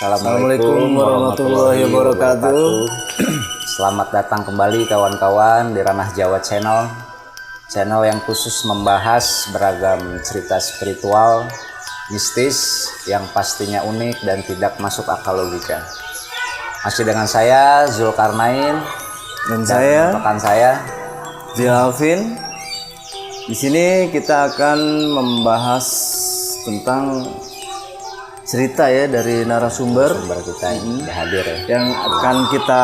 Assalamualaikum warahmatullahi wabarakatuh. Selamat datang kembali kawan-kawan di Ranah Jawa Channel. Channel yang khusus membahas beragam cerita spiritual, mistis yang pastinya unik dan tidak masuk akal logika. Masih dengan saya Zulkarnain Dan saya rekan saya Alvin. Di sini kita akan membahas tentang cerita ya dari narasumber kita yang sudah hadir ya. yang akan kita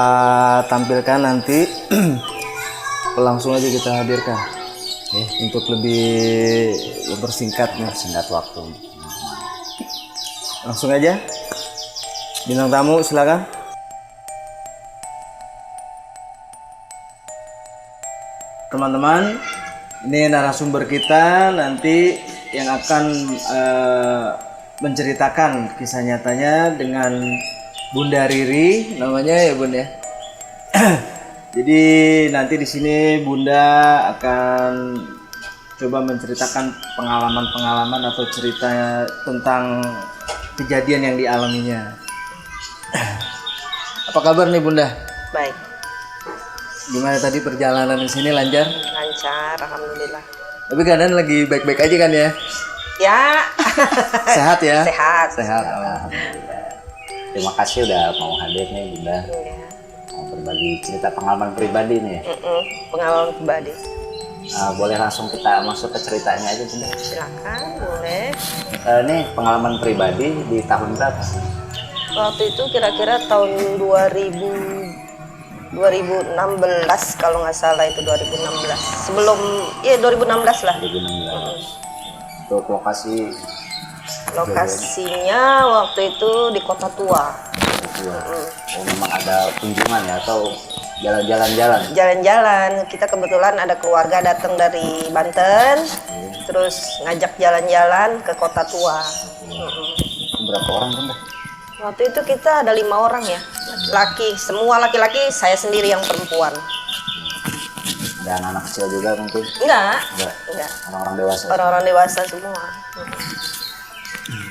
tampilkan nanti. Langsung aja kita hadirkan untuk lebih mempersingkatnya, singkat waktu. langsung aja bintang tamu, silakan. Teman-teman, ini narasumber kita nanti yang akan menceritakan kisah nyatanya dengan Bunda Riri namanya ya Bun ya. Jadi nanti di sini Bunda akan coba menceritakan pengalaman-pengalaman atau cerita tentang kejadian yang dialaminya. Apa kabar nih Bunda? Baik, Gimana tadi perjalanan di sini, lancar? lancar, alhamdulillah. Tapi keadaan lagi baik-baik aja kan ya? Ya, Sehat ya? sehat. Sehat. Terima kasih udah mau hadir nih Bunda. Ya. Mau berbagi cerita pengalaman pribadi nih. Pengalaman pribadi. Boleh langsung kita masuk ke ceritanya aja Bunda. Silakan, boleh. Ini pengalaman pribadi di tahun berapa? Waktu itu kira-kira tahun 2016 kalau nggak salah, itu 2016. Sebelum, ya 2016 lah. 2016. Untuk Lokasinya waktu itu di Kota Tua. Oh, memang ada kunjungan ya atau jalan-jalan? Jalan-jalan, kita kebetulan ada keluarga datang dari Banten, terus ngajak jalan-jalan ke Kota Tua. Berapa orang Bunda? Waktu itu kita ada 5 orang ya, semua laki-laki, saya sendiri yang perempuan. Dan anak kecil juga mungkin? Enggak. Orang-orang dewasa? Orang-orang dewasa semua.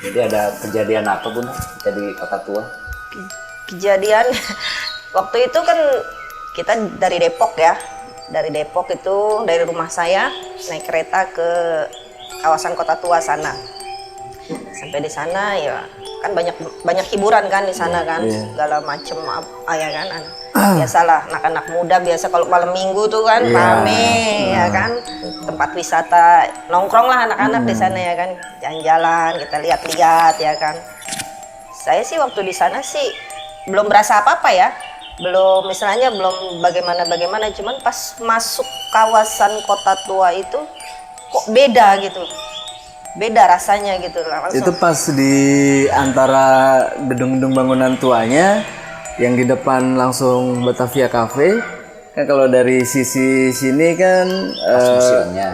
Jadi ada kejadian apa Bunda di Kota Tua? Kejadian, waktu itu kan kita dari Depok ya, dari Depok itu, dari rumah saya, naik kereta ke kawasan Kota Tua sana. Sampai di sana ya kan banyak hiburan kan di sana kan, segala macem ya kan. Biasalah anak-anak muda biasa kalau malam minggu tuh kan rame ya kan, tempat wisata, nongkrong lah anak-anak di sana ya kan, jalan-jalan, kita lihat-lihat ya kan. Saya sih waktu di sana sih belum berasa apa-apa ya, belum bagaimana, cuman pas masuk kawasan Kota Tua itu kok beda gitu. Beda rasanya gitu langsung. Itu pas di antara gedung-gedung bangunan tuanya yang di depan langsung Batavia Cafe. Kan kalau dari sisi sini kan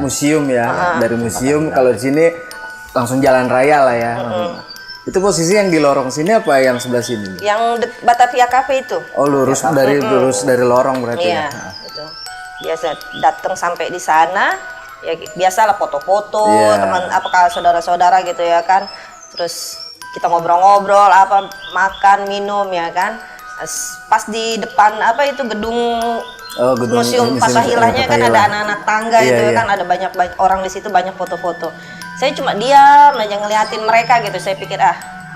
museum ya. Dari museum, kalau di sini langsung jalan raya lah ya. Itu posisi yang di lorong sini apa yang sebelah sini? Yang Batavia Cafe itu. Oh, lurus dari lorong berarti iya, ya. Itu. Biasa datang sampai di sana ya biasalah foto-foto teman kalau saudara-saudara gitu ya kan. Terus kita ngobrol-ngobrol, makan, minum ya kan. Pas di depan gedung museum Fathahillahnya kan ada anak-anak tangga kan, ada banyak orang di situ, banyak foto-foto. Saya cuma diam aja ngeliatin mereka gitu. Saya pikir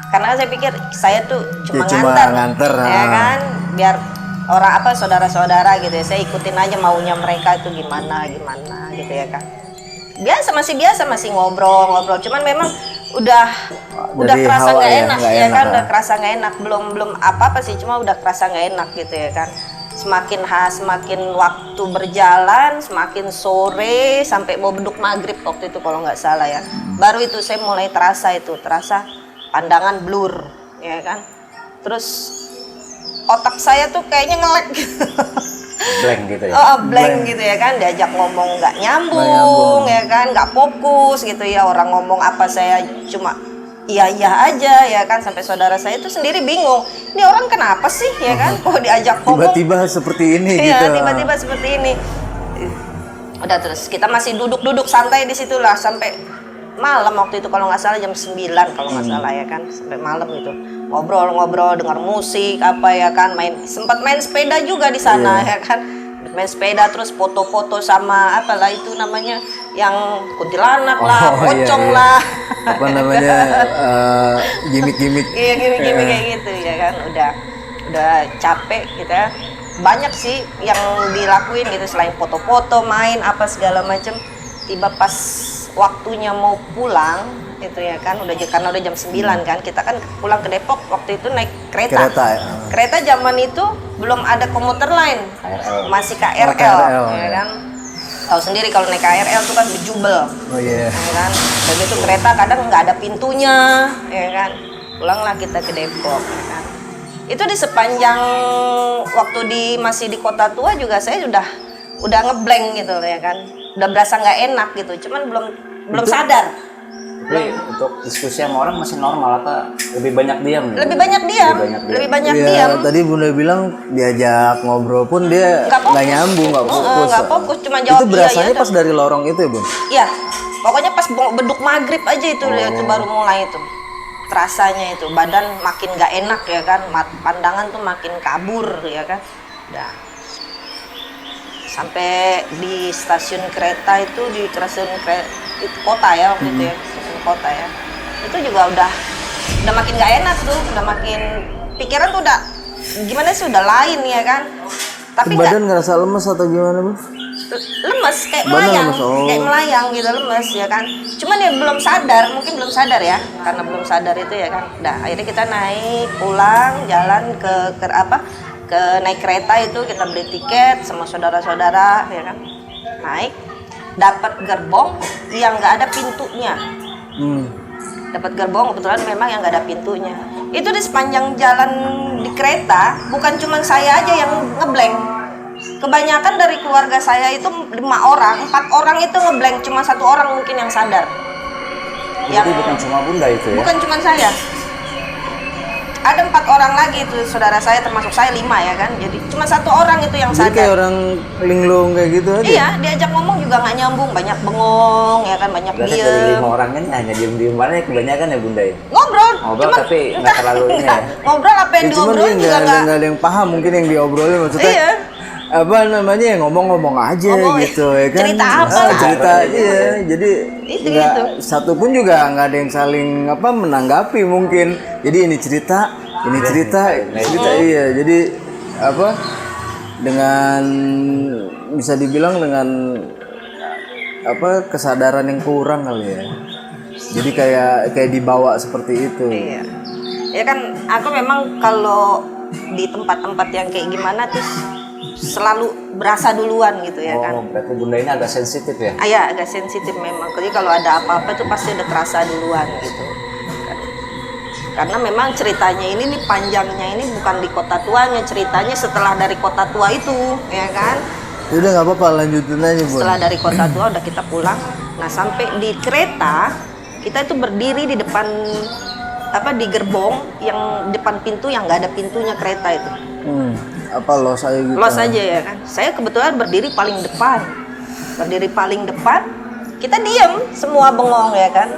karena saya pikir saya tuh cuma nganter ya kan, biar orang saudara-saudara gitu ya, saya ikutin aja maunya mereka itu gimana gitu ya kan. Masih ngobrol, cuman memang udah kerasa nggak enak ya kan, udah kerasa nggak enak, belum apa sih, cuma udah kerasa nggak enak gitu ya kan. Semakin waktu berjalan, semakin sore sampai mau beduk maghrib waktu itu kalau nggak salah ya, baru itu saya mulai terasa pandangan blur ya kan. Terus otak saya tuh kayaknya nge-lag blank gitu ya? Blank gitu ya kan, diajak ngomong nggak nyambung ya kan, nggak fokus gitu ya, orang ngomong apa saya cuma iya aja ya kan, sampai saudara saya itu sendiri bingung, ini orang kenapa sih ya kan, kok diajak ngomong tiba-tiba seperti ini gitu. Iya, tiba-tiba seperti ini. Udah, terus kita masih duduk santai di situ lah sampai malam waktu itu kalau nggak salah jam 9 kalau nggak salah ya kan, sampai malam itu ngobrol-ngobrol, dengar musik apa ya kan, sempat main sepeda juga di sana ya kan, main sepeda terus foto-foto sama apalah itu namanya yang kuntilanak lah, pocong lah, apa namanya gimmick-gimmick. Iya gimmick-gimmick kayak gitu ya kan, udah capek gitu ya. Banyak sih yang dilakuin gitu selain foto-foto, main apa segala macam. Tiba pas waktunya mau pulang itu ya kan, karena udah jam 9 kan, kita kan pulang ke Depok waktu itu naik kereta Ya. Kereta zaman itu belum ada komuter lain, masih KRL, ya kan. Tahu sendiri kalau naik KRL tuh kan bejubel, ya kan. Begitu kereta kadang nggak ada pintunya, ya kan. Pulanglah kita ke Depok, ya kan. Itu di sepanjang waktu masih di Kota Tua juga saya udah ngeblank gitu ya kan, udah berasa nggak enak gitu, cuman belum sadar. Tapi untuk diskusi sama orang masih normal apa lebih banyak diam? Lebih banyak diam. Ya, tadi Bunda bilang diajak ngobrol pun dia nggak nyambung, nggak fokus. Nggak fokus, cuma jawab itu berasanya iya, pas dari lorong itu ya, Bun? Iya, pokoknya pas beduk maghrib aja itu itu baru mulai itu. Terasanya itu badan makin nggak enak ya kan, pandangan tuh makin kabur ya kan. Udah. Sampai di stasiun kereta itu, di stasiun itu kota ya waktu itu ya, stasiun kota ya. Itu juga udah makin nggak enak tuh, udah makin pikiran tuh udah gimana sih, udah lain ya kan. Tapi badan ngerasa lemes atau gimana, Bu? Lemes kayak melayang, kayak melayang gitu, lemes ya kan. Cuman ya belum sadar, mungkin belum sadar ya, karena belum sadar itu ya kan. Udah akhirnya kita naik pulang, jalan ke naik kereta itu, kita beli tiket sama saudara-saudara ya kan. Naik, dapat gerbong yang nggak ada pintunya. Dapat gerbong kebetulan memang yang nggak ada pintunya. Itu di sepanjang jalan di kereta bukan cuma saya aja yang ngeblank. Kebanyakan dari keluarga saya itu 5 orang, 4 orang itu ngeblank, cuma 1 orang mungkin yang sadar. Jadi bukan cuma Bunda itu ya? Bukan cuma saya. Ada 4 orang lagi itu saudara saya, termasuk saya 5 ya kan. Jadi cuma 1 orang itu yang sadar. Jadi kayak orang linglung kayak gitu aja? Iya, diajak ngomong juga nggak nyambung, banyak bengong ya kan, banyak Berarti diem. dari 5 orang ini hanya diem-diem mana ya kebanyakan ya Bunda ya? Ngobrol Tapi nggak terlalu ini ya? Ngobrol apa yang Ya, cuman diobrolin dia juga nggak ada yang paham mungkin yang diobrolin, maksudnya Iya. apa namanya ya, ngomong-ngomong aja gitu ya kan. Cerita apa lah. Cerita iya, jadi Itu, nggak gitu. satu pun juga nggak ada yang saling menanggapi mungkin. Jadi ini cerita iya. Jadi apa, dengan bisa dibilang dengan apa, kesadaran yang kurang kali ya. Jadi kayak dibawa seperti itu. Iya. Ya kan aku memang kalau di tempat-tempat yang kayak gimana tuh selalu berasa duluan gitu ya kan. Berarti Bunda ini agak sensitif ya? Iya, agak sensitif memang. Jadi kalau ada apa-apa tuh pasti udah terasa duluan gitu. Karena memang ceritanya ini nih, panjangnya ini bukan di Kota Tuanya, ceritanya setelah dari Kota Tua itu, ya kan. Udah nggak apa-apa, lanjutin aja, Bu. Setelah dari Kota Tua udah kita pulang. Nah, sampai di kereta kita itu berdiri di depan di gerbong yang depan pintu yang nggak ada pintunya kereta itu. Los aja gitu. Los aja ya kan. Saya kebetulan berdiri paling depan. Kita diam, semua bengong ya kan.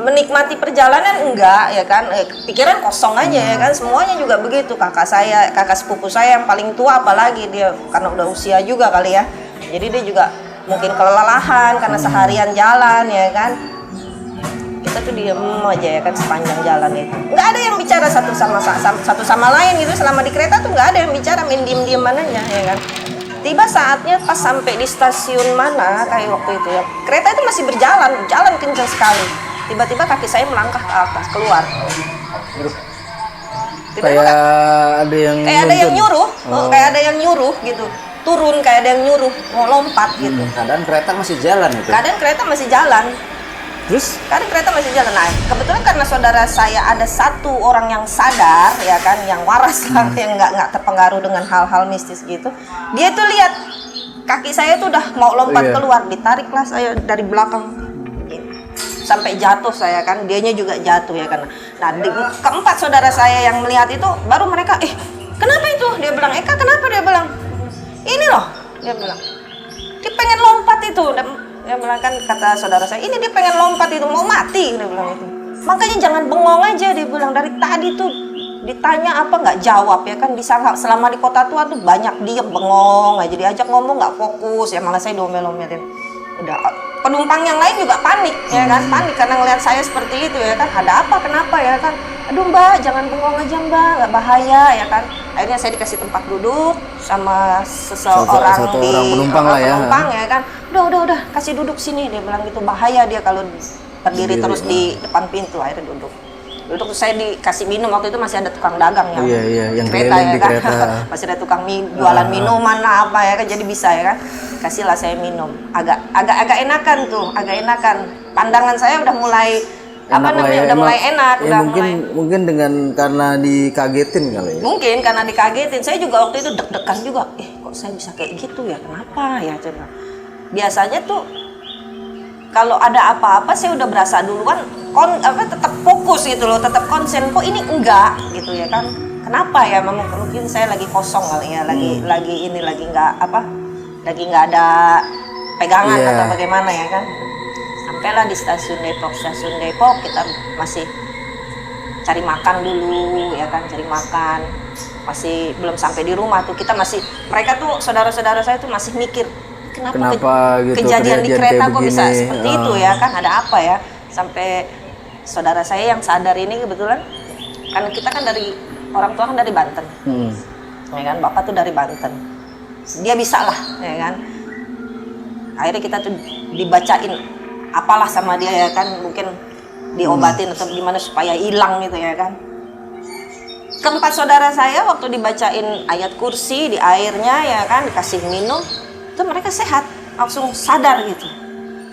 Menikmati perjalanan enggak ya kan, pikiran kosong aja ya kan, semuanya juga begitu. Kakak sepupu saya yang paling tua apalagi, dia karena udah usia juga kali ya, jadi dia juga mungkin kelelahan karena seharian jalan ya kan. Kita tuh diem aja ya kan sepanjang jalan itu, nggak ada yang bicara satu sama lain gitu. Selama di kereta tuh nggak ada yang bicara, main diem aja ya kan. Tiba saatnya pas sampai di stasiun mana kayak waktu itu ya, kereta itu masih berjalan kencang sekali. Tiba-tiba kaki saya melangkah ke atas, keluar. Kayak ada yang nyuruh, kayak ada yang nyuruh gitu. Turun kayak ada yang nyuruh, mau lompat gitu. Keadaan kereta masih jalan itu? Keadaan kereta masih jalan. Terus? Keadaan kereta masih jalan. Nah, kebetulan karena saudara saya ada 1 orang yang sadar, ya kan, yang waras lah, yang nggak terpengaruh dengan hal-hal mistis gitu. Dia tuh lihat kaki saya tuh udah mau lompat keluar, ditariklah saya dari belakang. Sampai jatuh saya kan, dianya juga jatuh ya kan. Nah, keempat saudara saya yang melihat itu, baru mereka, kenapa itu? Dia bilang, Eka kenapa? Dia bilang, ini loh, dia bilang, dia pengen lompat itu. Dan Dia bilang kan, kata saudara saya, ini dia pengen lompat itu, mau mati, dia bilang itu. Makanya jangan bengong aja, dia bilang, dari tadi tuh ditanya apa nggak jawab ya kan. Selama di Kota Tua tuh banyak diem bengong aja, diajak ngomong nggak fokus ya, malah saya diomel-omelin. Udah, penumpang yang lain juga panik ya kan, panik karena ngelihat saya seperti itu ya kan. Ada apa, kenapa ya kan? Aduh mbak, jangan bengong aja mbak, nggak bahaya ya kan. Akhirnya saya dikasih tempat duduk sama seseorang Satu orang penumpang lah ya. Penumpang ya kan. Udah, kasih duduk sini, dia bilang gitu, bahaya dia kalau berdiri terus di depan pintu. Akhirnya duduk terus saya dikasih minum. Waktu itu masih ada tukang dagang yang yang kereta ya di kan. kereta. Masih ada tukang jualan minuman lah apa ya kan, jadi bisa ya kan. Kasihlah saya minum, agak enakan tuh, agak enakan. Pandangan saya udah mulai udah mulai enak, ya, mungkin dengan karena dikagetin kali ya. Mungkin karena dikagetin. Saya juga waktu itu deg-degan juga. Kok saya bisa kayak gitu ya? Kenapa ya? Coba. Biasanya tuh kalau ada apa-apa saya udah berasa duluan tetap fokus gitu loh, tetap konsen. Kok ini enggak gitu ya kan? Kenapa ya? Mungkin saya lagi kosong kali ya, lagi nggak ada pegangan atau bagaimana ya kan? Sampailah di stasiun Depok kita masih cari makan dulu ya kan, cari makan. Masih belum sampai di rumah tuh kita masih, mereka tuh saudara-saudara saya tuh masih mikir kenapa gitu, kejadian di kereta kok bisa seperti itu ya kan, ada apa ya. Sampai saudara saya yang sadar ini kebetulan, karena kita kan dari orang tua kan dari Banten, ya kan, bapak tuh dari Banten, dia bisa lah ya kan. Akhirnya kita tuh dibacain apalah sama dia ya kan, mungkin diobatin atau gimana supaya hilang gitu ya kan. Keempat saudara saya waktu dibacain ayat kursi di airnya ya kan, dikasih minum, itu mereka sehat, langsung sadar gitu.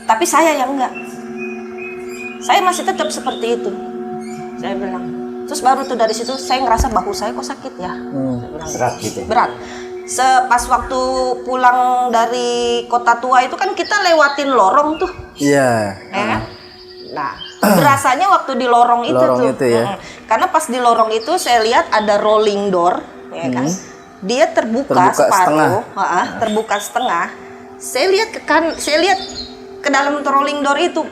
Tapi saya yang enggak, saya masih tetap seperti itu. Saya bilang, terus baru tuh dari situ saya ngerasa bahu saya kok sakit ya. Berat gitu. Berat. Pas waktu pulang dari Kota Tua itu kan kita lewatin lorong tuh. Iya. Nah, berasanya waktu di lorong itu ya. Karena pas di lorong itu saya lihat ada rolling door, ya kan. Dia terbuka separuh, terbuka setengah. Saya lihat ke dalam rolling door itu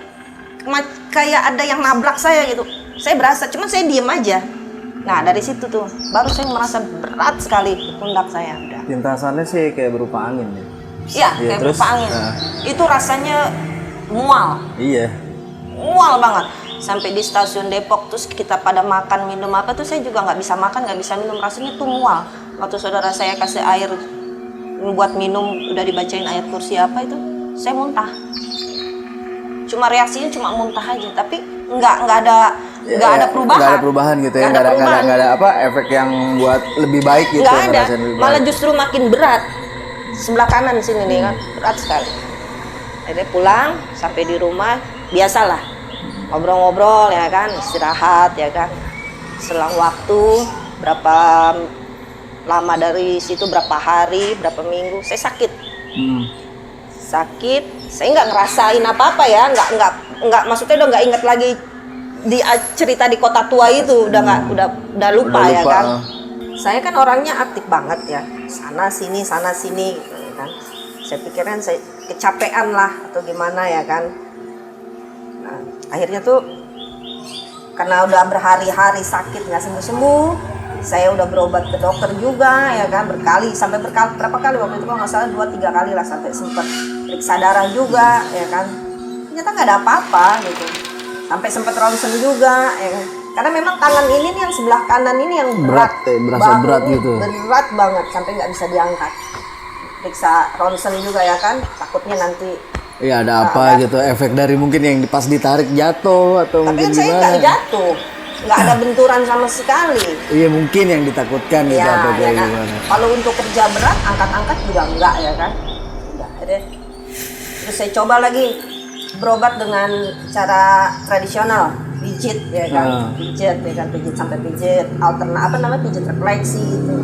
kayak ada yang nabrak saya gitu. Saya berasa, cuman saya diem aja. Nah dari situ tuh baru saya merasa berat sekali pundak saya. Udah. Lintasannya sih kayak berupa angin ya. Iya, kayak berupa angin. Itu rasanya mual. Iya. Mual banget. Sampai di stasiun Depok terus kita pada makan minum apa tuh saya juga nggak bisa makan, nggak bisa minum, rasanya tuh mual. Waktu saudara saya kasih air buat minum, udah dibacain ayat kursi apa itu, saya muntah. Cuma reaksinya cuma muntah aja, tapi nggak ada perubahan. Nggak ada perubahan gitu ya, nggak ada apa efek yang buat lebih baik gitu. Nggak ada, malah justru makin berat. Sebelah kanan sini nih kan, berat sekali. Akhirnya pulang, sampai di rumah, biasalah ngobrol-ngobrol ya kan, istirahat ya kan. Selang waktu berapa lama dari situ, berapa hari, berapa minggu, saya sakit. Sakit, saya nggak ngerasain apa-apa ya, nggak maksudnya udah nggak inget lagi di cerita di Kota Tua itu, udah lupa ya kan. Saya kan orangnya aktif banget ya, sana sini gitu ya kan. Saya pikirkan saya kecapean lah atau gimana ya kan. Nah, akhirnya tuh karena udah berhari-hari sakit nggak sembuh-sembuh, saya udah berobat ke dokter juga ya kan, berapa kali waktu itu kalau nggak salah 2-3 kali lah, sampai sempat periksa darah juga ya kan. Ternyata nggak ada apa-apa gitu. Sampai sempat ronsen juga ya kan. Karena memang tangan ini nih yang sebelah kanan ini yang berat berasa berat gitu. Berat banget sampai nggak bisa diangkat. Periksa ronsen juga ya kan, takutnya nanti iya ada apa gitu, efek dari mungkin yang pas ditarik jatuh atau tapi mungkin kan saya nggak jatuh, nggak ada benturan sama sekali. Iya mungkin yang ditakutkan gitu atau ya kan? gimana. Kalau untuk kerja berat, angkat-angkat juga enggak ya kan. Udah, terus saya coba lagi berobat dengan cara tradisional, pijit ya kan, pijit sampai pijit pijit refleksi gitu.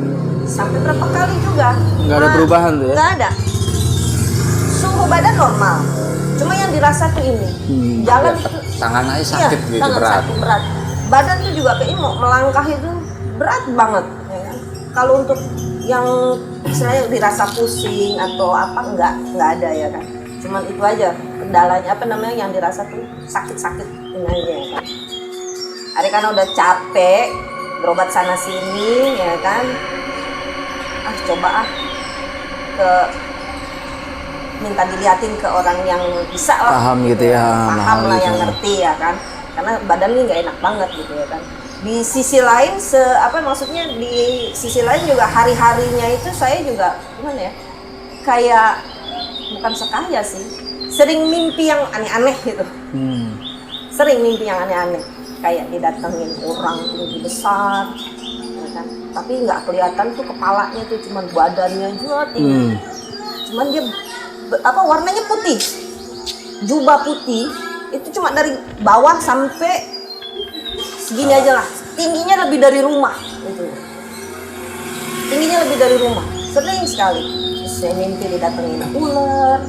Sampai berapa kali juga nggak ada perubahan tuh ya? Nggak ada. Suhu badan normal, cuma yang dirasa tuh ini jalan tangan aja sakit gitu, berat. Badan tuh juga kayak mau melangkah itu berat banget ya kan. Kalau untuk yang istilahnya dirasa pusing atau apa nggak ada ya kan. Cuman itu aja kendalanya, apa namanya, yang dirasa tuh sakit-sakit ini aja ya kan. Hari karena udah capek berobat sana sini ya kan, coba ke minta diliatin ke orang yang bisa lah, Paham gitu ya, paham lah, gitu. yang ngerti ya kan, karena badan ini nggak enak banget gitu ya kan. Di sisi lain maksudnya di sisi lain juga hari-harinya itu saya juga gimana ya, kayak bukan sekaya sih, sering mimpi yang aneh-aneh gitu. Sering mimpi yang aneh-aneh, kayak didatengin orang tinggi besar ya kan, tapi nggak kelihatan tuh kepalanya tuh, cuman badannya juga tinggi. Cuman dia warnanya putih, jubah putih, itu cuma dari bawah sampai segini aja lah, tingginya lebih dari rumah gitu. Tingginya lebih dari rumah, sering sekali. Terus saya mimpi didatengin ular.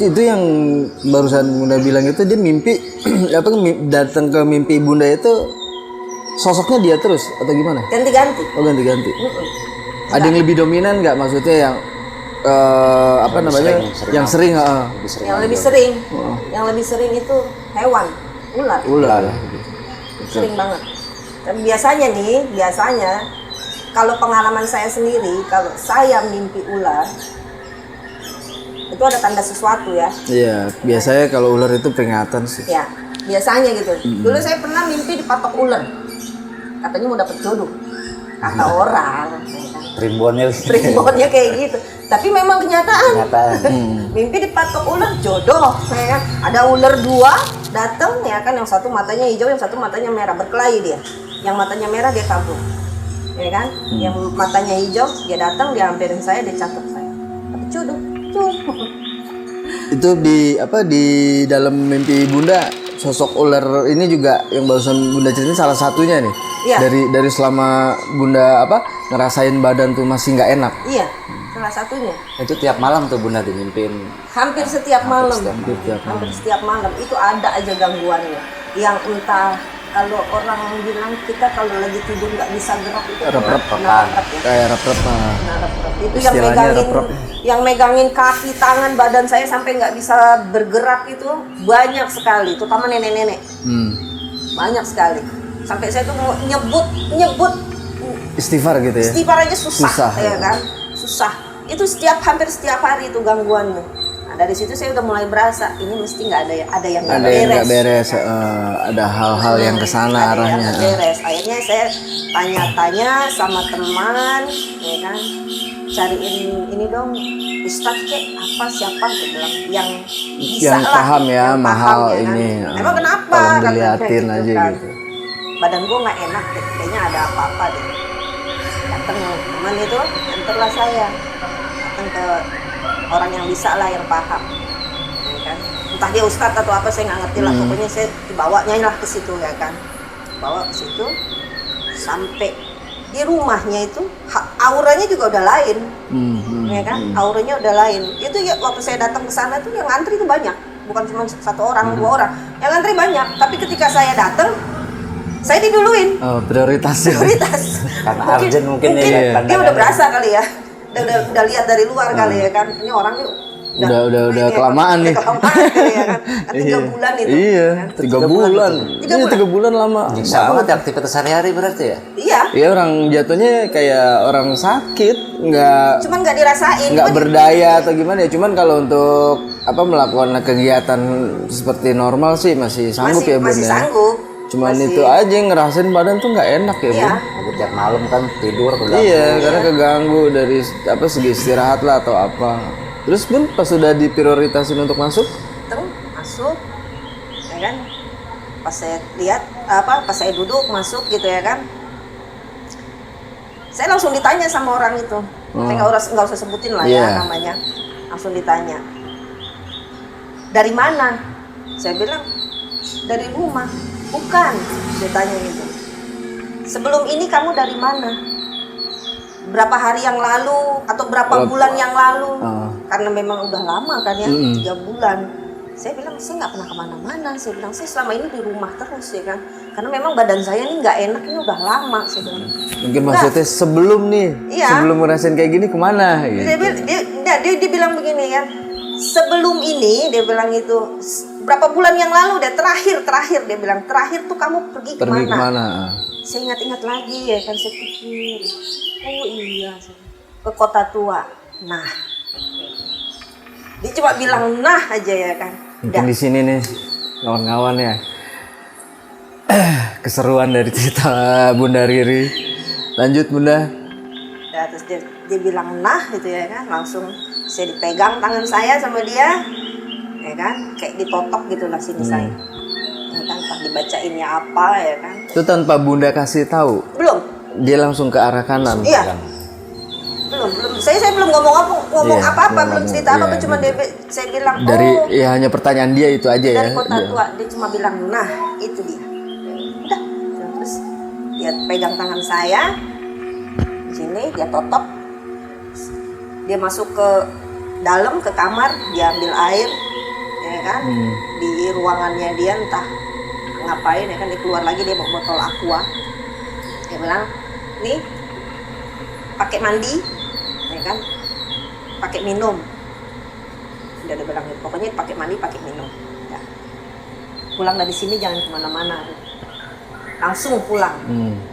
Itu yang barusan Bunda bilang itu, dia mimpi datang ke mimpi Bunda itu sosoknya dia terus atau gimana? Ganti-ganti. Oh, ganti-ganti. Ada yang lebih dominan nggak, maksudnya yang yang sering Yang lebih sering, yang lebih sering itu hewan, ular. Sering banget. Dan biasanya kalau pengalaman saya sendiri, kalau saya mimpi ular itu ada tanda sesuatu ya. Iya, biasanya kalau ular itu peringatan sih. Ya, biasanya gitu. Dulu saya pernah mimpi dipatok ular. Katanya mau dapet jodoh. Kata orang. Primbonnya kayak gitu. Tapi memang kenyataan. Mimpi dipatok ular, jodoh. Ya kan? Ada ular 2 datang ya kan, yang satu matanya hijau, yang satu matanya merah, berkelahi dia. Yang matanya merah dia kabur. Ya kan? Yang matanya hijau dia datang, dia hampirin saya, dia catat saya. Dapet jodoh. Itu di dalam mimpi Bunda, sosok ular ini juga yang barusan Bunda ceritain salah satunya nih. Iya. Dari selama Bunda ngerasain badan tuh masih nggak enak. Iya, salah satunya. Itu tiap malam tuh Bunda dimimpin. Hampir setiap malam. Hampir Setiap malam itu ada aja gangguannya. Yang entah, kalau orang bilang kita kalau lagi tidur nggak bisa gerak itu Rep-rep, kayak rep-rep. Itu yang megangin kaki, tangan, badan saya sampai nggak bisa bergerak itu banyak sekali, terutama nenek-nenek. Banyak sekali. Sampai saya tuh mau nyebut Istighfar gitu ya. istighfar aja susah ya ya. kan? Susah. Itu hampir setiap hari itu gangguannya. Nah, dari situ saya udah mulai berasa ini mesti nggak ada yang nggak beres. Ada hal-hal yang kesana Ada yang arahnya. nggak beres. Akhirnya saya tanya-tanya sama teman, ya kan, cariin ini dong, Ustadz siapa gitu bilang yang bisa Yang lah, paham ya, yang mahal paham, ya kan. ini. Emang kenapa? Tolong Katanya diliatin aja kan. gitu. Badan gua nggak enak deh, kayaknya ada apa-apa deh. Datang teman itu, antarlah saya datang ke orang yang bisa lah, yang paham, ya kan. Entah dia ustadz atau apa saya nggak ngerti lah, pokoknya saya dibawanya lah ke situ ya kan, bawa ke situ sampai di rumahnya itu auranya juga udah lain, ya kan, auranya udah lain. Itu ya waktu saya datang ke sana tuh yang ngantri tuh banyak, bukan cuma 1 orang 2 orang, yang ngantri banyak. Tapi ketika saya datang, saya diduluin. Oh, prioritas. Karena urgent mungkin ya. Dia udah berasa kali ya, udah lihat dari luar kali ya kan, ini orang tuh udah kelamaan nih. Kelamaan kali ya kan, 3 bulan itu. Iya, kan. 3 bulan. Ini 3 bulan lama. Bisa banget aktivitas sehari-hari berarti ya? Iya. Iya, orang jatuhnya kayak orang sakit, Cuman nggak dirasain. nggak berdaya atau gimana ya. Cuman kalau untuk melakukan kegiatan seperti normal sih masih sanggup ya Bun masih ya. sanggup. Cuman itu aja yang ngerasain badan tuh nggak enak ya Iya. Bun. Tiap malam kan tidur keganggu. Iya, karena keganggu dari segi istirahat lah atau apa. Terus Bun pas sudah diprioritasin untuk masuk? Masuk, ya kan? Pas saya lihat pas saya duduk masuk gitu ya kan, saya langsung ditanya sama orang itu. Saya nggak usah sebutin lah ya namanya. Langsung ditanya, dari mana? Saya bilang dari rumah. Bukan, dia tanya gitu. Sebelum ini kamu dari mana? Berapa hari yang lalu atau berapa bulan yang lalu? Karena memang udah lama kan ya, 3 bulan. Saya bilang saya nggak pernah kemana-mana. Saya bilang saya selama ini di rumah terus ya kan. Karena memang badan saya ini nggak enak, ini udah lama. Saya bilang. Mungkin maksudnya sebelum nih, Iya. sebelum ngerasain kayak gini kemana? Gitu. Dia bilang begini kan. sebelum ini dia bilang itu berapa bulan yang lalu deh terakhir dia bilang terakhir tuh kamu pergi kemana? Saya ingat-ingat lagi ya kan, saya pikir oh iya ke Kota Tua. Nah dia cuma bilang nah aja ya kan. Mungkin di sini nih kawan-kawan ya keseruan dari cerita Bunda Riri. Lanjut Bunda. Ya, terus dia bilang nah gitu ya kan, langsung saya dipegang tangan saya sama dia ya kan, kayak ditotok gitulah sini saya ya kan, tak dibacainnya apa ya kan. Itu tanpa Bunda kasih tahu? Belum. Dia langsung ke arah kanan? Iya. Belum. Saya belum ngomong apa-apa, belum cerita apa-apa, cuma saya bilang dari ya hanya pertanyaan dia itu aja dari ya. Kota Tua, dia cuma bilang nah itu dia. Udah. Terus dia pegang tangan saya di sini, dia totok. Dia masuk ke dalam ke kamar, dia ambil air ya kan, di ruangannya dia entah ngapain ya kan, dia keluar lagi, dia bawa botol aqua. Dia bilang nih pakai mandi ya kan, pakai minum. Udah dia bilang pokoknya pakai mandi pakai minum ya. Pulang dari sini jangan kemana-mana, langsung pulang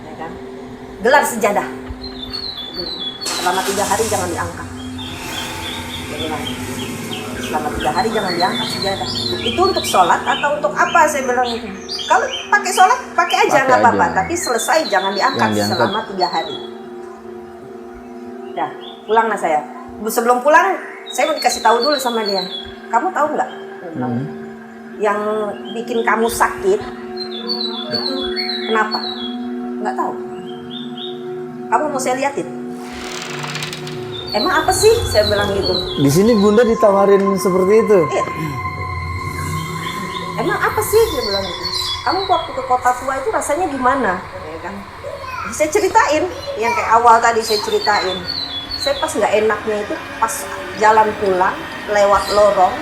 ya kan, gelar sejadah selama 3 hari jangan diangkat. Dia bilang selama 3 hari jangan diangkat sejadah. Itu untuk sholat atau untuk apa? Saya bilang itu. Kalau pakai sholat pakai aja nggak apa-apa, tapi selesai jangan diangkat selama 3 hari. Dah, pulanglah saya. Sebelum pulang, saya mau dikasih tahu dulu sama dia. Kamu tahu nggak? Yang bikin kamu sakit itu kenapa? Nggak tahu. Kamu mau saya liatin? Emang apa sih? Saya bilang gitu. Di sini Bunda ditawarin seperti itu. Iya. Emang apa sih? Dia bilang gitu. Kamu waktu ke Kota Tua itu rasanya gimana? Ya kan? Saya ceritain yang kayak awal tadi saya ceritain. Saya pas nggak enaknya itu pas jalan pulang lewat lorong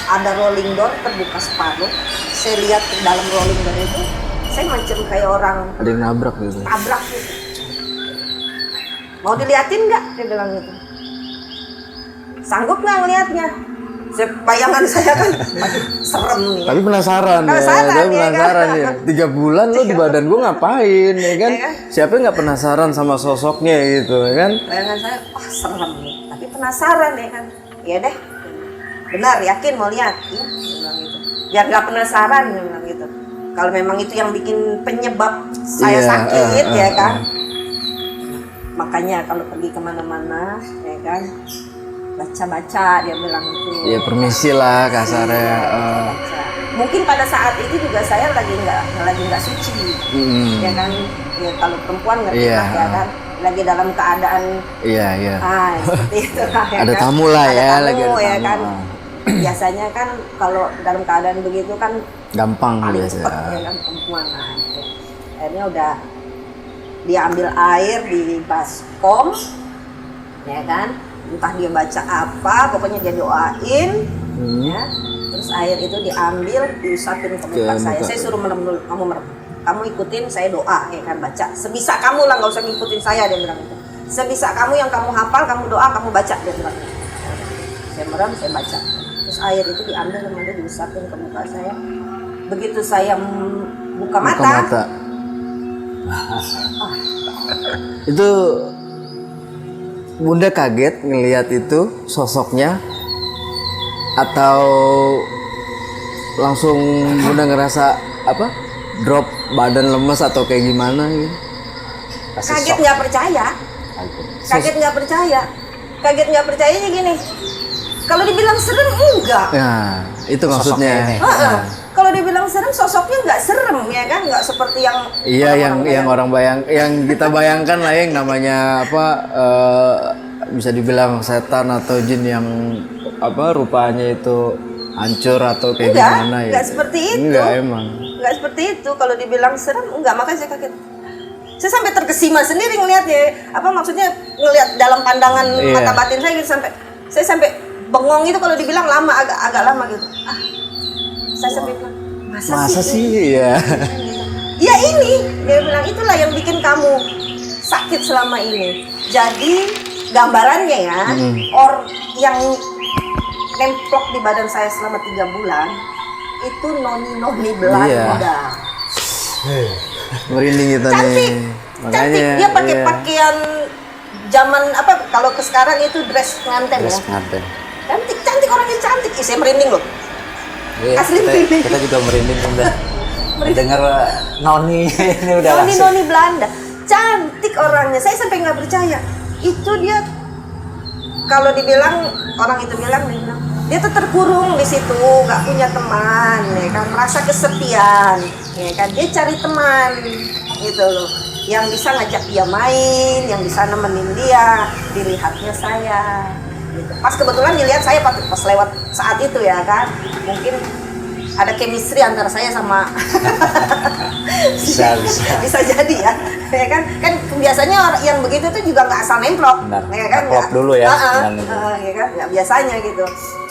ada rolling door terbuka separuh. Saya lihat ke dalam rolling door itu, saya macam kayak orang ada yang nabrak gitu. Tabrak gitu. Mau diliatin nggak? Dia bilang gitu. Sanggup nggak ngeliatnya? Bayangan saya kan serem nih. Tapi penasaran ya. Penasaran ya. 3 bulan lo di badan gue ngapain ya kan? Siapa yang nggak penasaran sama sosoknya gitu ya kan? Bayangan saya, wah serem nih. Tapi penasaran ya kan? Iya deh. Benar, yakin mau lihat? Iya, dia bilang gitu. Biar nggak penasaran, dia bilang gitu. Kalau memang itu yang bikin penyebab saya sakit ya kan? Makanya kalau pergi kemana-mana ya kan? Baca-baca, dia bilang itu. Ya permisi lah kasarnya. Mungkin pada saat itu juga saya lagi nggak suci, ya kan? Ya kalau perempuan ngerti lah ya kan, lagi dalam keadaan. Iya. Seperti itu lah. Ya ada kan? tamu lah ya, ada tamu, lagi ada ya tamu. kan. Biasanya kan kalau dalam keadaan begitu kan gampang paling biasa. cepat ya kan perempuan. Nah, itu. Akhirnya udah dia ambil air di baskom, ya kan? Entah dia baca apa, pokoknya dia doain, ya. Terus air itu diambil, diusapin ke muka saya. Saya suruh merem dulu, kamu merem. Kamu ikutin saya doa, ya kan, baca. Sebisa kamu lah, nggak usah ngikutin saya, dia bilang itu. Sebisa kamu yang kamu hafal, kamu doa, kamu baca, dia bilang. Saya merem, saya baca. Terus air itu diambil, kemudian diusapin ke muka saya. Begitu saya buka mata. Itu Bunda kaget ngelihat itu sosoknya atau langsung Bunda ngerasa apa? Drop badan lemes atau kayak gimana gitu? Kaget nggak percaya. Kaget nggak percayanya gini. Kalau dibilang serem enggak. Nah, itu maksudnya. Kalau dibilang serem, sosoknya nggak serem ya kan, nggak seperti yang yang kita bayangkan lah yang namanya apa bisa dibilang setan atau jin yang apa rupanya itu hancur atau kayak gimana ya? Nggak seperti itu. Nggak seperti itu. Kalau dibilang serem enggak, makanya saya kaget. Saya sampai terkesima sendiri ngelihatnya. Apa maksudnya ngelihat dalam pandangan mata batin saya gitu saya sampai bengong itu kalau dibilang lama agak lama gitu. Saya sampai bilang, masa sih ya? Ya ini, dia bilang itulah yang bikin kamu sakit selama ini. Jadi gambarannya ya, nemplok di badan saya selama 3 bulan itu noni Belanda. Merinding kita nih. Cantik, dia pakai pakaian zaman apa? Kalau ke sekarang itu dress pengantin ya. Pengantin. Cantik orangnya cantik. Ih, saya merinding loh. Iya, Asli merinding. kita juga merinding udah. Dengar noni ini udah langsung. Noni Belanda. Cantik orangnya. Saya sampai nggak percaya. Itu dia kalau dibilang orang itu bilang dia tuh terkurung di situ, nggak punya teman, ya kan, merasa kesepian, ya kan, dia cari teman, gitu loh, yang bisa ngajak dia main, yang bisa nemenin dia, dilihatnya saya, gitu. Pas kebetulan dilihat saya pas lewat saat itu ya kan, mungkin ada chemistry antara saya sama bisa jadi ya kan biasanya orang yang begitu tuh juga nggak asal nemplok. Benar. Ya kan Klop dulu ya. Ya kan nggak biasanya gitu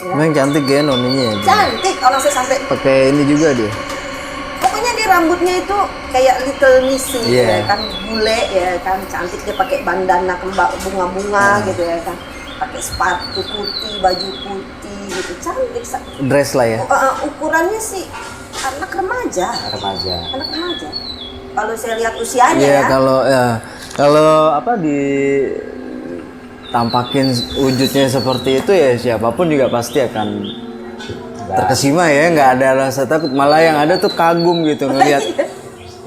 ya. Memang cantik ya noninya ya. Cantik orang saya sampai Pakai ini juga dia. pokoknya dia rambutnya itu kayak Little Missy Iya. ya kan, bule ya kan, cantik, dia pakai bandana bunga-bunga gitu ya kan, pakai sepatu putih, baju putih gitu, cantik. Dress lah ya. Ukurannya sih anak remaja. Anak remaja. Kalau saya lihat usianya Iya, ya. kalau apa tampakin wujudnya seperti itu ya siapapun juga pasti akan terkesima ya, nggak ada rasa takut, malah yang ada tuh kagum gitu ngelihat.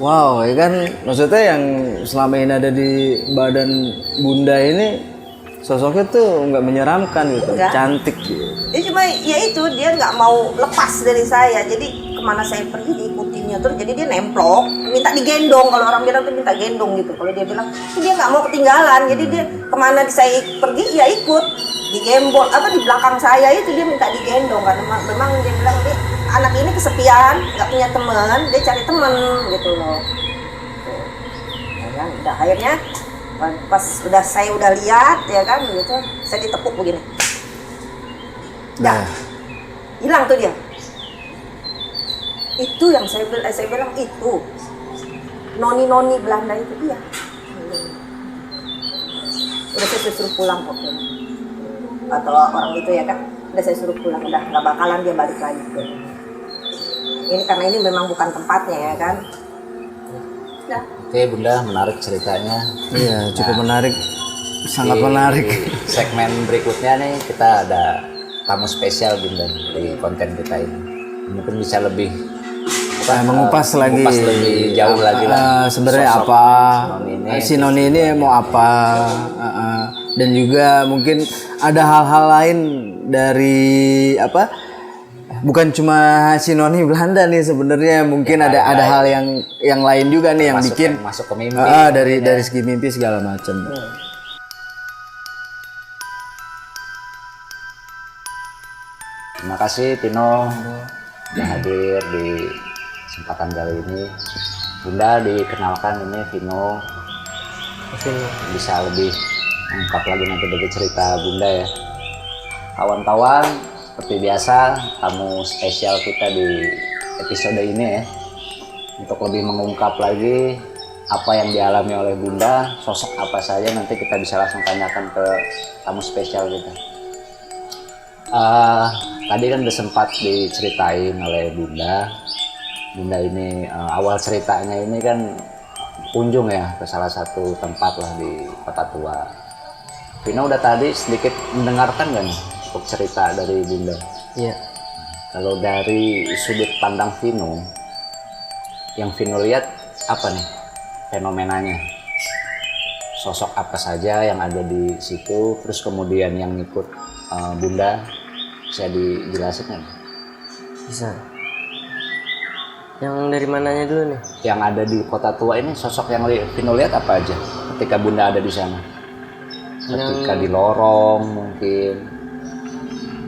Wow, ya kan, maksudnya yang selama ini ada di badan Bunda ini sosoknya tuh nggak menyeramkan gitu, Enggak. cantik gitu. Dia cuma ya itu dia nggak mau lepas dari saya, jadi kemana saya pergi diikutinya terus, jadi dia nemplok, minta digendong. Kalau orang bilang tuh minta gendong gitu, kalau dia bilang dia nggak mau ketinggalan, jadi dia kemana saya pergi ya ikut, digembol apa di belakang saya itu dia minta digendong karena memang dia bilang dia anak ini kesepian, nggak punya teman, dia cari teman gitu loh. Ya kan, udah akhirnya pas saya udah lihat ya kan gitu, saya ditepuk begini. Nah, Hilang tuh dia. Itu yang saya bilang itu noni Belanda itu dia. Udah saya suruh pulang pokoknya. Atau orang itu ya kan, udah saya suruh pulang, udah nggak bakalan dia balik lagi. Ini karena ini memang bukan tempatnya ya kan. Udah. Oke Bunda, menarik ceritanya. iya cukup menarik, sangat Di menarik. segmen berikutnya nih kita ada tamu spesial Bunda di konten kita ini. Mungkin bisa lebih Mengupas lagi lebih jauh lagi lah. sebenarnya sosok apa si Noni si Noni ini mau apa, dan juga mungkin ada hal-hal lain dari apa, bukan cuma si Noni Belanda nih sebenarnya, mungkin ada hal yang lain juga nih yang bikin masuk ke mimpi. dari segi mimpi segala macam. Terima kasih Tino sudah hadir di kesempatan kali ini. Bunda dikenalkan ini Vino, bisa lebih mengungkap lagi nanti dari cerita Bunda ya. Kawan-kawan, seperti biasa tamu spesial kita di episode ini ya, untuk lebih mengungkap lagi apa yang dialami oleh Bunda, sosok apa saja nanti kita bisa langsung tanyakan ke tamu spesial kita. Tadi kan udah sempat diceritain oleh Bunda ini awal ceritanya ini kan kunjung ya ke salah satu tempat lah di Kota Tua. Vino udah tadi sedikit mendengarkan nggak nih untuk cerita dari Bunda? Iya. Kalau dari sudut pandang Vino, yang Vino lihat apa nih fenomenanya? Sosok apa saja yang ada di situ, terus kemudian yang ikut Bunda, bisa dijelasin nggak? Bisa. Yang dari mananya dulu nih? Yang ada di Kota Tua ini sosok yang Vino lihat apa aja ketika Bunda ada di sana? Ketika di lorong mungkin.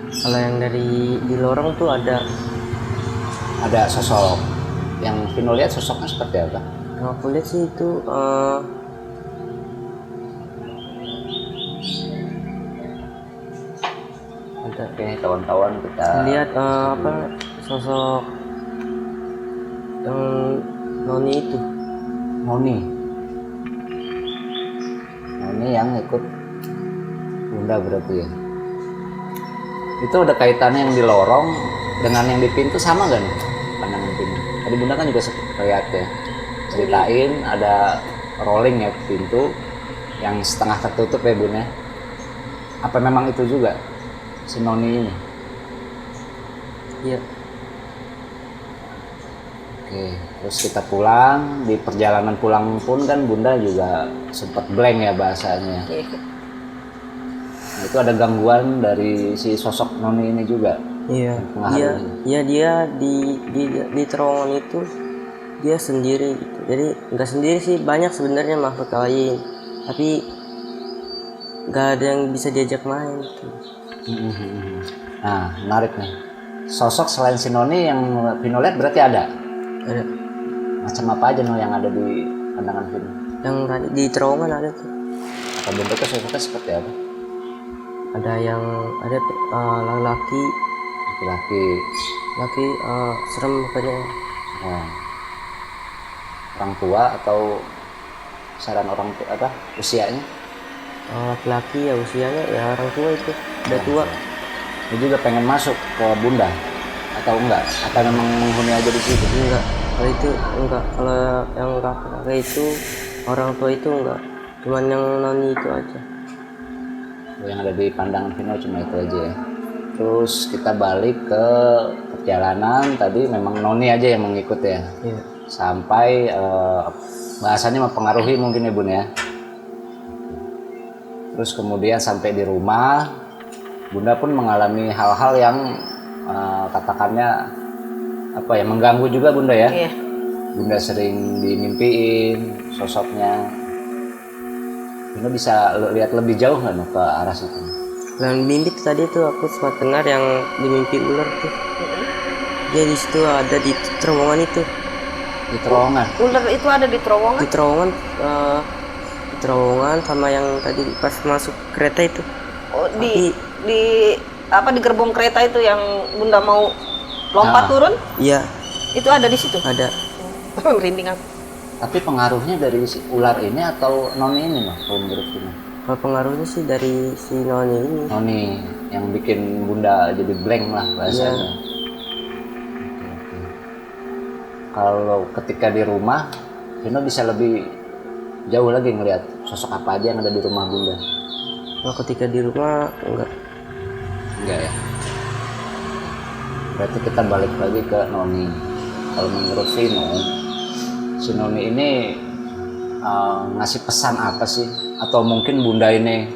Kalau yang di lorong tuh ada sosok yang Vino lihat, sosoknya seperti apa? yang aku lihat sih itu Oke kawan-kawan, kita lihat sosok yang Noni itu. Noni yang ikut Bunda berarti ya. Itu ada kaitannya yang di lorong dengan yang di pintu sama gak nih pandangan pintu? Tadi Bunda kan juga lihat ya, ceritain ada rolling ya pintu yang setengah tertutup ya Bunda. Apa memang itu juga si Noni ini? Iya. Oke, terus kita pulang, di perjalanan pulang pun kan Bunda juga sempat blank ya bahasanya. Nah, itu ada gangguan dari si sosok Noni ini juga. Iya. Pengaruhnya. Iya dia di terowongan itu dia sendiri gitu. Jadi nggak sendiri sih, banyak sebenarnya makhluk lain. Tapi nggak ada yang bisa diajak main gitu. Nah, menarik nih. Sosok selain si Noni yang Vino lihat berarti ada? Ada. Macam apa aja no yang ada di pandangan Vino? Yang tadi di terowongan ada tuh. Apa bentuknya sosoknya seperti apa? Ada yang ada laki-laki Laki-laki, serem mukanya. oh, orang tua atau saran orang tua apa usianya? Laki-laki ya usianya ya orang tua itu udah tua. Dia juga pengen masuk ke Bunda atau enggak? Atau memang menghuni aja di situ? Enggak, kalau itu enggak. Kalau yang kakak itu orang tua itu enggak, cuman yang Noni itu aja. Yang ada di pandangan Vino cuma itu aja ya. Terus kita balik ke perjalanan, tadi memang Noni aja yang mengikut ya. Iya. Sampai bahasanya mempengaruhi mungkin ya Bun ya. Terus kemudian sampai di rumah, Bunda pun mengalami hal-hal yang katakannya apa ya, mengganggu juga Bunda ya. Iya. Bunda sering dimimpiin sosoknya. Bunda bisa lihat lebih jauh nggak ke arah situ? Dan mimpi tadi tuh aku sempat dengar yang dimimpi ular tuh. Dia di situ ada di terowongan itu. Di terowongan. Ular itu ada di terowongan. Di terowongan sama yang tadi pas masuk kereta itu. Oh, di apa di gerbong kereta itu yang Bunda mau lompat turun, Iya, itu ada di situ. ada. Merinding aku. Tapi pengaruhnya dari si ular ini atau Noni ini loh, kalau menurut Bunda? Kalau pengaruhnya sih dari si Noni ini. Noni yang bikin Bunda jadi blank lah bahasanya. Iya. Kalau ketika di rumah, Vino bisa lebih jauh lagi ngelihat sosok apa aja yang ada di rumah Bunda. Kalau ketika di rumah enggak. Enggak ya. Berarti kita balik lagi ke Noni. Kalau menurut Vino, si Noni ini ngasih pesan apa sih? Atau mungkin Bunda ini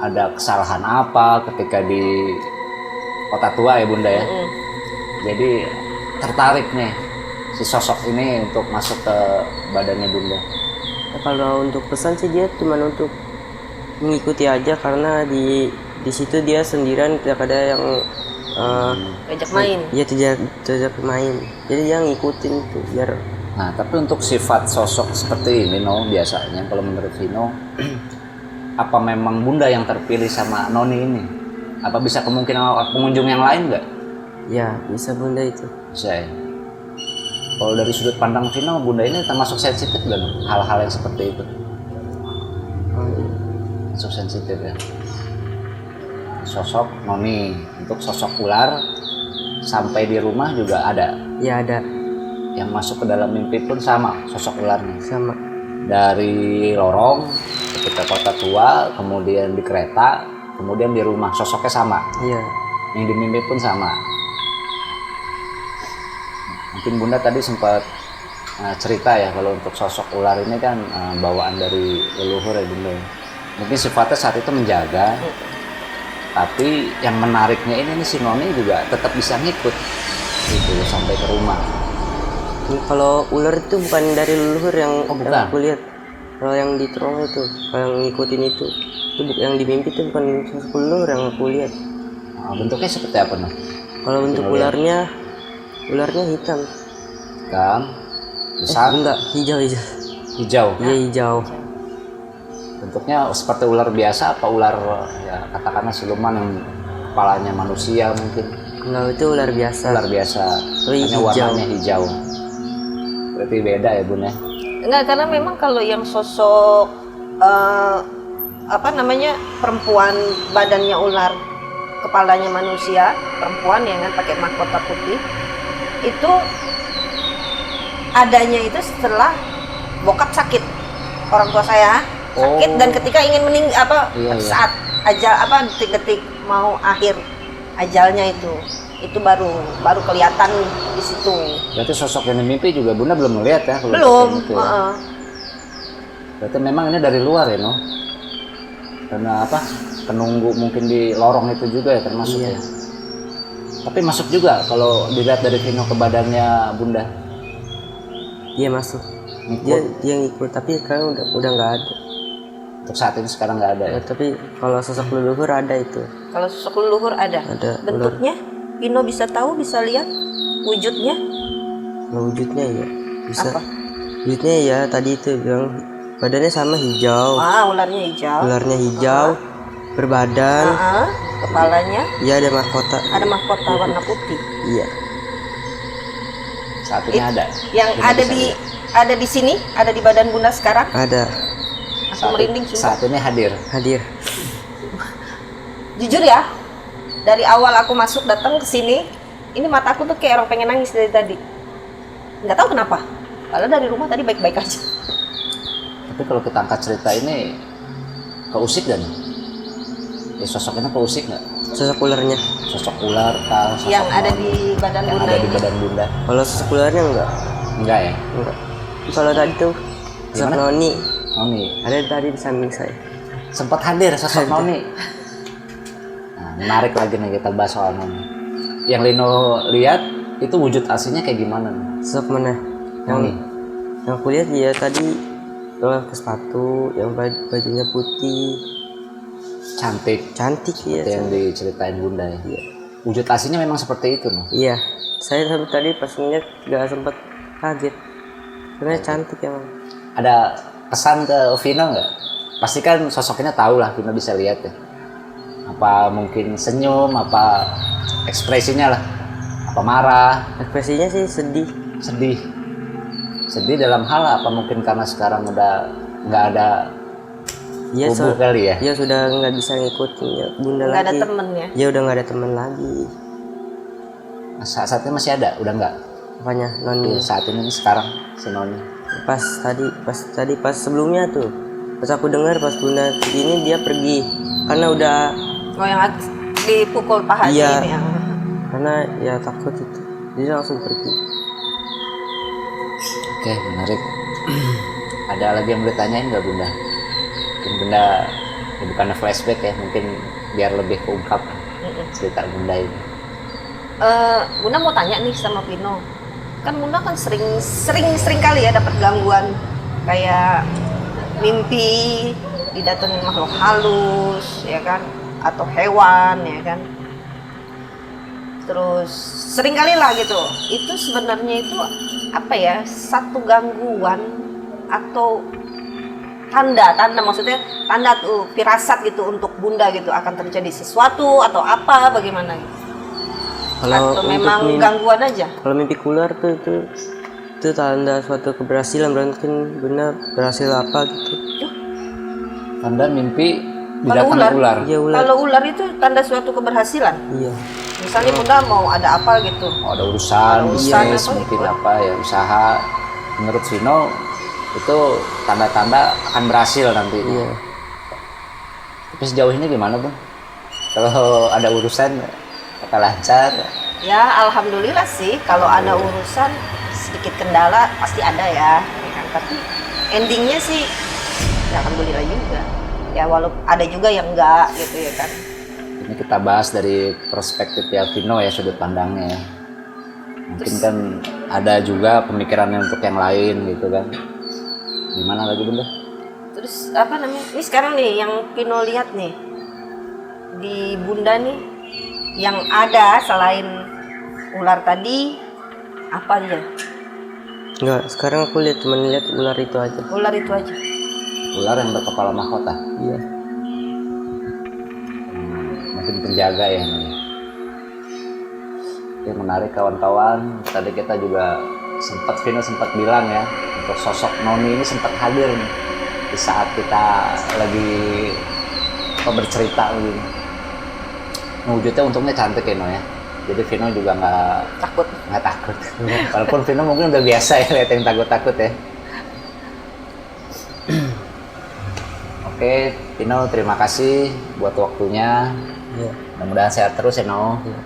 ada kesalahan apa ketika di Kota Tua ya Bunda ya? Jadi tertarik nih si sosok ini untuk masuk ke badannya Bunda. Ya, kalau untuk pesan sih dia cuma untuk mengikuti aja, karena di situ dia sendirian, tidak ada yang Ajak main. dia tidak main, jadi dia ngikutin itu biar. Nah, tapi untuk sifat sosok seperti ini, no, biasanya kalau menurut Vino, apa memang Bunda yang terpilih sama Noni ini? Apa bisa kemungkinan pengunjung yang lain nggak? Ya bisa Bunda itu. Bisa ya. Kalau dari sudut pandang Vino, Bunda ini termasuk sensitif nggak, no? Hal-hal yang seperti itu? Masuk sensitif ya. Sosok Noni, untuk sosok ular sampai di rumah juga ada. Ya ada. Yang masuk ke dalam mimpi pun sama sosok ularnya. Sama. Dari lorong ketika Kota Tua, kemudian di kereta, kemudian di rumah sosoknya sama. Iya. Yang di mimpi pun sama. Mungkin Bunda tadi sempat cerita ya kalau untuk sosok ular ini kan bawaan dari leluhur ya Bunda. Mungkin sifatnya saat itu menjaga. Tapi yang menariknya ini si Noni juga tetap bisa ngikut gitu sampai ke rumah. Kalau ular itu bukan dari leluhur yang, bukan. yang aku lihat. Kalau yang di terowongan itu, kalau yang ngikutin itu yang di mimpi itu bukan sosok leluhur yang aku lihat. Bentuknya seperti apa noh? Kalau untuk ularnya hitam. Hitam, besar, Enggak, hijau. hijau. Iya hijau. Bentuknya seperti ular biasa apa ular ya katakanlah siluman yang kepalanya manusia mungkin? Enggak, itu ular biasa. Ular biasa. Hanya hijau. warnanya hijau. Berarti beda ya Bun ya? Enggak, karena memang kalau yang sosok apa namanya perempuan badannya ular kepalanya manusia perempuan ya kan, pakai mahkota putih. Itu adanya itu setelah bokap sakit, orang tua saya sakit, dan ketika ingin saat ajal detik-detik mau akhir ajalnya itu baru kelihatan di situ. Berarti sosok yang mimpi juga Bunda belum melihat ya? Belum. Gitu ya? Berarti memang ini dari luar ya, no? Karena apa? Penunggu mungkin di lorong itu juga ya termasuk ya. Tapi masuk juga kalau dilihat dari Vino ke badannya Bunda. Dia masuk. Dia ngikut, tapi sekarang udah nggak ada. Untuk saat ini sekarang nggak ada ya? Tapi kalau sosok leluhur ada itu. Kalau sosok leluhur ada. Bentuknya Vino bisa tahu, bisa lihat wujudnya. Wujudnya ya bisa. Apa? Wujudnya ya tadi itu bilang badannya sama hijau. Ularnya hijau. Ularnya hijau, berbadan. Kepalanya. Iya, ada mahkota. Ada mahkota warna putih. Iya. Saat ini ada. Yang ada di sini, ada di badan Bunda sekarang. Ada. Aku merinding sumpah. Saat ini hadir. Jujur ya, dari awal aku masuk datang ke sini, ini mata aku tuh kayak orang pengen nangis dari tadi. Nggak tahu kenapa. Padahal dari rumah tadi baik-baik aja. Tapi kalau kita angkat cerita ini, keusik gak nih? Ya sosok ini keusik nggak? Sosok ularnya. Sosok ular kah? Yang ada di badan yang Bunda. ada di badan Bunda. Kalau sosok ularnya enggak. Enggak ya? Enggak. Kalau tadi tuh sosok Noni. Noni. Ada tadi di samping saya. Sempat hadir sosok Noni. Nah, menarik lagi nih kita bahas soal Noni. Yang Lino lihat itu wujud aslinya kayak gimana nih? Sosok mana? Noni. Yang aku lihat dia tadi ke sepatu, yang bajunya putih, cantik ya. Yang diceritain Bunda ya. Iya. Wujud aslinya memang seperti itu nih. Iya. Saya sampai tadi pas ngeliat nggak sempat kaget. Karena cantik emang. Ada pesan ke Vino nggak? Pasti kan sosoknya tahu lah, Vino bisa lihat ya. Apa mungkin senyum, apa ekspresinya lah, apa marah? Ekspresinya sih sedih. Sedih dalam hal apa mungkin karena sekarang udah nggak ada tubuh kali ya? Dia sudah nggak bisa ngikutin ya, Bunda nggak lagi. Ada temen ya? Dia udah nggak ada teman lagi. Saat-saatnya masih ada, udah nggak? Apanya? Noni. Saat ini sekarang si Noni. Pas sebelumnya tuh, pas aku dengar pas Bunda ini dia pergi karena udah. Yang dipukul pahanya ini ya? Karena ya takut itu, dia langsung pergi. Oke, menarik. Ada lagi yang boleh tanyain nggak Bunda? Mungkin Bunda ya bukannya flashback ya, mungkin biar lebih keungkap cerita Bunda ini. Bunda mau tanya nih sama Vino, kan Bunda kan sering kali ya dapat gangguan kayak mimpi didatengin makhluk halus ya kan, atau hewan ya kan. Terus sering kali lah gitu. Itu sebenarnya itu apa ya, satu gangguan atau tanda maksudnya tanda tuh firasat gitu untuk Bunda gitu akan terjadi sesuatu atau apa bagaimana gitu. Atau memang gangguan aja? Kalau mimpi ular tuh itu tanda suatu keberhasilan, mungkin Bunda berhasil apa gitu. Tanda mimpi didatangin ular. Ya, ular. Kalau ular itu tanda suatu keberhasilan. Iya. Misalnya Bunda mau ada apa gitu. Ada urusan bisnis mungkin apa ya, usaha. Menurut Vino itu tanda-tanda akan berhasil nanti. Iya. Tapi sejauh ini gimana Bun? Kalau ada urusan apa lancar? Ya alhamdulillah sih, kalau ada urusan sedikit kendala pasti ada ya kan? Tapi endingnya sih ya alhamdulillah juga. Ya walaupun ada juga yang enggak gitu ya kan. Ini kita bahas dari perspektif ya Vino ya, sudut pandangnya ya. Mungkin kan ada juga pemikirannya untuk yang lain gitu kan. Gimana lagi Bunda? Terus apa namanya? Ini sekarang nih yang Vino lihat nih di Bunda nih, yang ada selain ular tadi apa aja? Enggak, sekarang aku lihat ular itu aja. Ular itu aja. Ular yang berkepala mahkota. Iya. Mungkin penjaga ya. Oke, menarik kawan-kawan. Tadi kita juga Vino sempat bilang ya, untuk sosok Noni ini sempat hadir nih di saat kita lagi bercerita begini. wujudnya untungnya cantik ya, No ya. Jadi Vino juga nggak takut. Walaupun Vino mungkin udah biasa ya lihat yang takut-takut ya. Oke, Vino terima kasih buat waktunya. Iya. Mudah-mudahan sehat terus ya, No. Iya.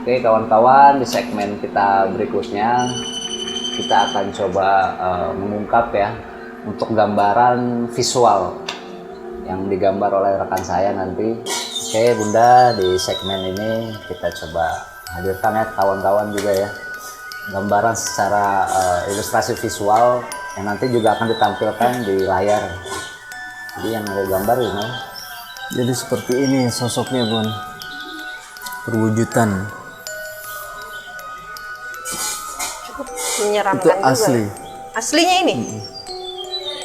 Oke kawan-kawan, di segmen kita berikutnya kita akan coba mengungkap ya untuk gambaran visual yang digambar oleh rekan saya nanti. Oke Bunda, di segmen ini kita coba hadirkan ya kawan-kawan juga ya gambaran secara ilustrasi visual yang nanti juga akan ditampilkan di layar. Jadi yang ada gambar ini. Jadi seperti ini sosoknya Bun, perwujudan. Menyeramkan Itu juga. asli. Aslinya ini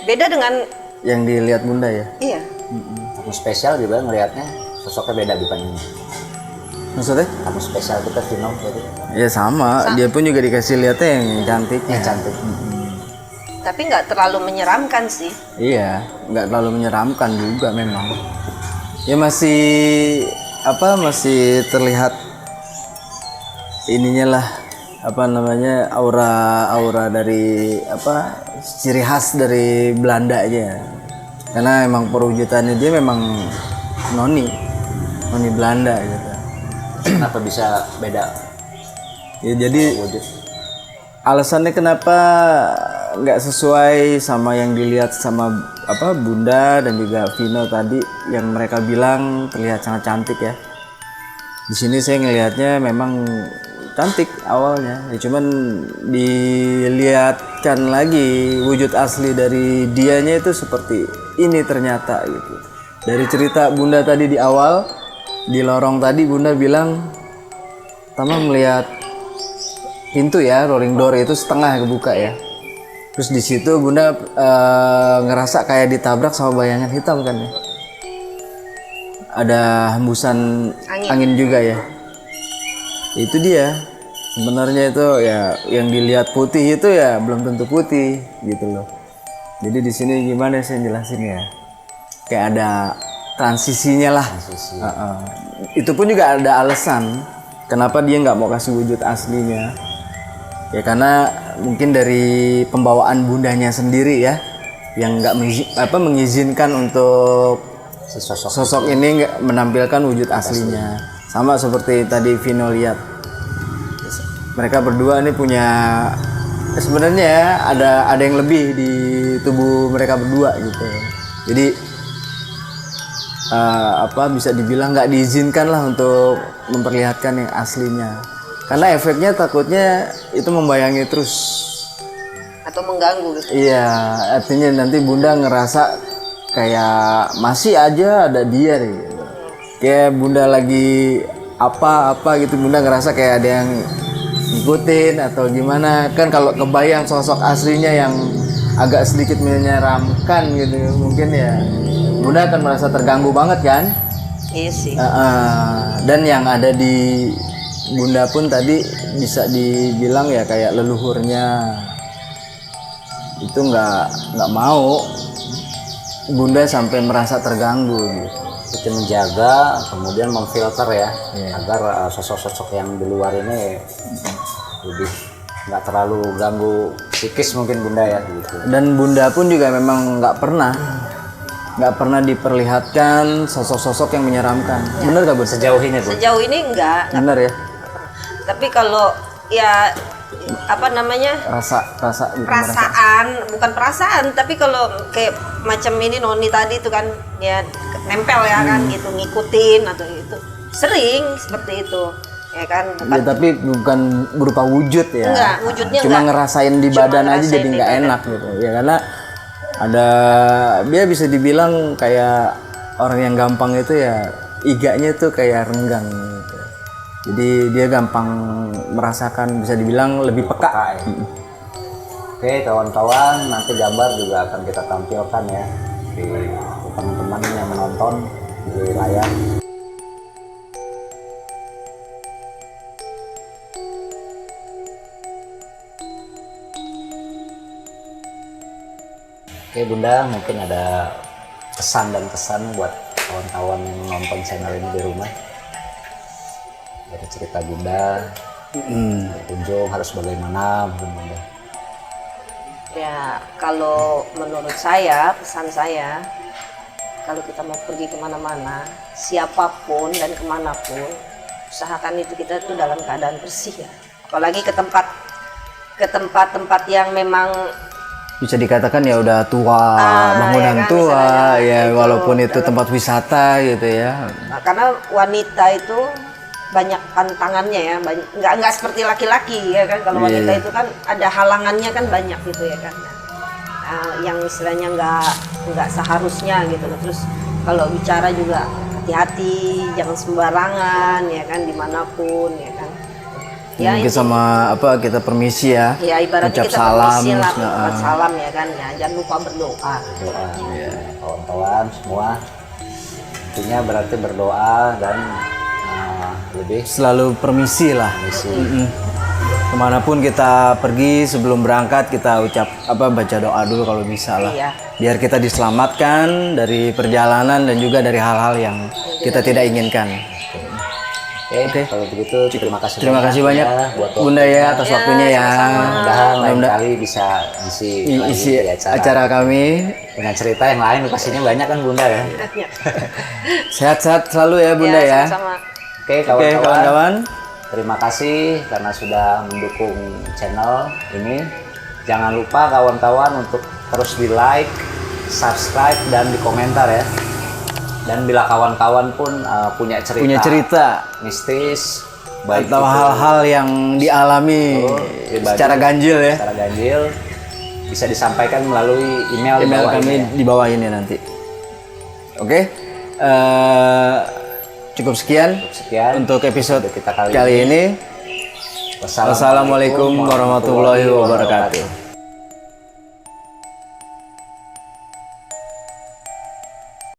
beda dengan Yang dilihat Bunda ya. iya. Tamu spesial juga ngelihatnya sosoknya beda bukan ini. Maksudnya? Tamu spesial kita Vino jadi Ya sama, dia pun juga dikasih lihatnya yang cantiknya. cantik. Tapi nggak terlalu menyeramkan sih. Iya, nggak terlalu menyeramkan juga memang. Ya masih masih terlihat ininya lah, aura dari ciri khas dari Belanda aja. Karena emang perwujudannya dia memang noni Belanda gitu. Kenapa bisa beda Ya jadi wujud? alasannya kenapa nggak sesuai sama yang dilihat sama Bunda dan juga Vino tadi yang mereka bilang terlihat sangat cantik ya. Di sini saya ngelihatnya memang cantik awalnya, ya cuman dilihatkan lagi wujud asli dari dianya itu seperti ini ternyata gitu. Dari cerita Bunda tadi di awal di lorong tadi Bunda bilang pertama melihat pintu ya, rolling door itu setengah kebuka ya. Terus di situ Bunda ngerasa kayak ditabrak sama bayangan hitam kan ya. Ada hembusan angin juga ya. Itu dia. Sebenarnya itu ya yang dilihat putih itu ya belum tentu putih gitu loh. Jadi di sini gimana saya jelasin ya? Kayak ada transisinya lah. Itu pun juga ada alasan kenapa dia nggak mau kasih wujud aslinya. Ya karena mungkin dari pembawaan Bundanya sendiri ya yang nggak mengizinkan untuk sosok ini nggak menampilkan wujud aslinya. Sama seperti tadi Vino lihat, mereka berdua ini punya sebenarnya ya, ada yang lebih di tubuh mereka berdua gitu. Jadi bisa dibilang nggak diizinkan lah untuk memperlihatkan yang aslinya. Karena efeknya takutnya itu membayangi terus. Atau mengganggu gitu. Iya, artinya nanti Bunda ngerasa kayak masih aja ada dia nih. Gitu. Kayak Bunda lagi apa gitu, Bunda ngerasa kayak ada yang ngikutin atau gimana. Kan kalau kebayang sosok aslinya yang agak sedikit menyeramkan gitu, mungkin ya Bunda akan merasa terganggu banget kan. Iya sih. Dan yang ada di Bunda pun tadi bisa dibilang ya kayak leluhurnya itu nggak mau Bunda sampai merasa terganggu gitu. Itu menjaga kemudian memfilter ya agar sosok-sosok yang di luar ini lebih nggak terlalu ganggu psikis mungkin Bunda ya gitu. Dan Bunda pun juga memang nggak pernah diperlihatkan sosok-sosok yang menyeramkan. Bener gak Bun? Sejauh ini Bu? Sejauh ini enggak. Bener ya? Tapi kalau ya Rasa bukan perasaan, tapi kalau kayak macam ini Noni tadi itu kan ya nempel ya kan gitu, ngikutin atau itu sering seperti itu ya kan. Ya, tapi bukan berupa wujud ya. Enggak, wujudnya cuma enggak. ngerasain di Cuma badan aja ngerasain jadi di nggak badan. enak gitu ya, karena dia bisa dibilang kayak orang yang gampang itu ya iganya tuh kayak renggang gitu. Jadi dia gampang merasakan, bisa dibilang lebih peka. Ya. Oke kawan-kawan, nanti gambar juga akan kita tampilkan ya di teman-teman yang menonton di layar. Oke Bunda, mungkin ada kesan dan pesan buat kawan-kawan yang nonton channel ini di rumah. Dari cerita Bunda, berkunjung harus bagaimana Bunda? Ya, kalau menurut saya, pesan saya, kalau kita mau pergi kemana-mana, siapapun dan kemanapun, usahakan itu kita tuh dalam keadaan bersih ya. Apalagi ke tempat-tempat yang memang Bisa dikatakan ya udah tua, bangunan ya kan, tua, misalnya ya itu walaupun itu tempat wisata gitu ya. Nah, karena wanita itu banyak tantangannya ya, nggak seperti laki-laki ya kan. Kalau wanita itu kan ada halangannya kan banyak gitu ya kan. Yang istilahnya nggak seharusnya gitu. Terus kalau bicara juga hati-hati, jangan sembarangan ya kan, dimanapun ya kan. Ya, Mungkin sama kita permisi ya. Ya ibaratnya ucap kita salam, permisi lah, ucap salam ya kan. Ya jangan lupa berdoa. Doa, kawan-kawan semua. Intinya berarti berdoa dan lebih selalu permisi lah. Kemanapun kita pergi sebelum berangkat kita baca doa dulu kalau bisa lah. Iya. Biar kita diselamatkan dari perjalanan dan juga dari hal-hal yang kita tidak inginkan. Oke, kalau begitu Terima kasih banyak buat Bunda ya atas waktunya ya. Mudah-mudahan lain kali bisa isi Isi acara kami dengan cerita yang lain, pastinya banyak kan Bunda ya. Sehat-sehat selalu ya Bunda ya. Sama-sama. Oke, kawan-kawan. Terima kasih karena sudah mendukung channel ini. Jangan lupa kawan-kawan untuk terus di like, subscribe, dan di komentar ya. Dan bila kawan-kawan pun punya cerita mistis, baik atau hal-hal yang dialami secara ganjil ya. Secara ganjil bisa disampaikan melalui email kami di bawah ini nanti. Oke. Cukup sekian untuk episode kita kali ini. Wassalamualaikum warahmatullahi wabarakatuh.